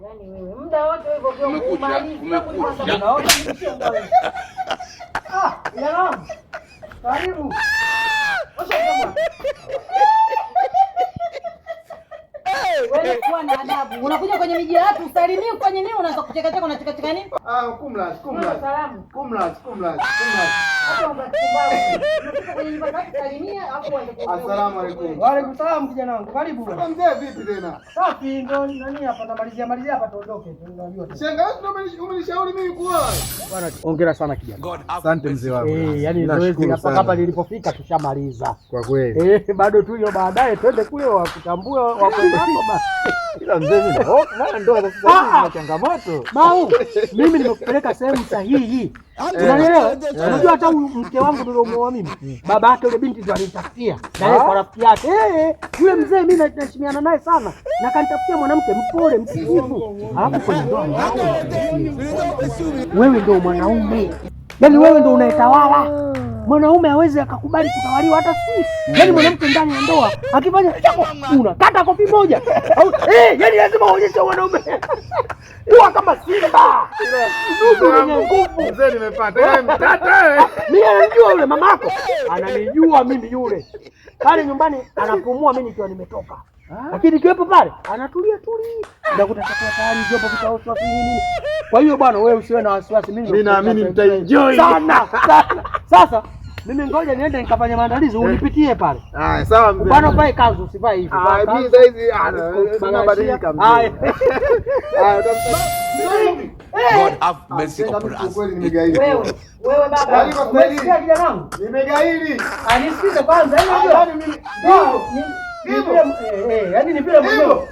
Yaani wewe muda wote hivyo vyo kumaliza unaona. Karibu. Wewe kuwa na adabu. Unakuja kwenye miji ya watu usalimie ufanye nini? Unaanza kucheka cheka unacheka cheka nini? Kumla. Salamu. Kumla. Hapo unakubali. Unafika kwenye nyumba yako salimia hapo uanze kuongea. Asalamu alaykum. Wa alaykum salaam kijana wangu. Karibu. Mzee vipi tena? Safi ndo nani hapa namalizia hapa tuondoke. Tunajua. Shangazi ndo umenishauri mimi kuwa. Bwana hongera sana kijana. Asante mzee wangu. Yaani zoezi hapa nilipofika tushamaliza. Kwa kweli. Bado tu hiyo baadaye twende kule wakutambue wakwenda hapo basi. Ila mzee mimi na ndoa za sasa hivi na changamoto. Mau, mimi nimekupeleka sehemu sahihi. Unanielewa? Unajua hata mke wangu niliomuoa mimi, baba yake yule binti ndo alinitafutia. Na yeye kwa rafiki yake. Yule mzee mimi naheshimiana naye sana. Na kanitafutia mwanamke mpole, msikivu. Alafu kwenye ndoa wewe ndio mwanaume. Yaani wewe ndio unayetawala. Mwanaume hawezi akakubali kutawaliwa hata siku. Yaani mwanamke ndani ya ndoa akifanya chako unakata kofi moja. Yaani lazima uonyeshe mwanaume. Kuwa kama simba. Ndugu mwenye nguvu. Mzee nimepata. Wewe mtata. Mimi anajua yule mamako. Ananijua mimi yule. Pale nyumbani anapumua mimi nikiwa nimetoka. Lakini kiwepo pale anatulia tuli. Ndio kutakuwa tayari jopo kitaoswa nini. Kwa hiyo bwana wewe usiwe na wasiwasi mimi naamini mtaenjoy sana. Sasa mimi ngoja niende nikafanye maandalizi unipitie pale. Haya sawa mzee. Bwana uvae kanzu usivae hivi. Mimi sasa hizi tunabadilika mzee. Haya. God have mercy upon us. Wewe baba. Umesikia kijana wangu? Nimegaili. Anisikize kwanza. Yaani mimi yaani ni vile mwenyewe.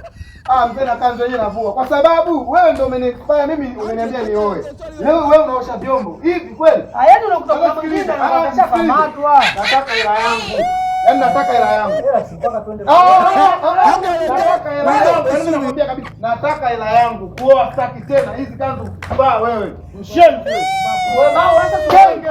Mzee na kanzu yenyewe navua. Kwa sababu wewe ndio umenifanya mimi umeniambia nioe. Leo wewe unaosha vyombo. Hivi kweli? Yaani unakutoka mwingine na unashakamatwa. Nataka hela yangu. Yaani nataka hela yangu. Hela si mpaka twende. Nataka hela yangu. Yaani nakwambia kabisa nataka hela yangu. Kuoa sitaki tena. Hizi kanzu kuvaa wewe. Mshenzi. Wewe bao hata tuongee.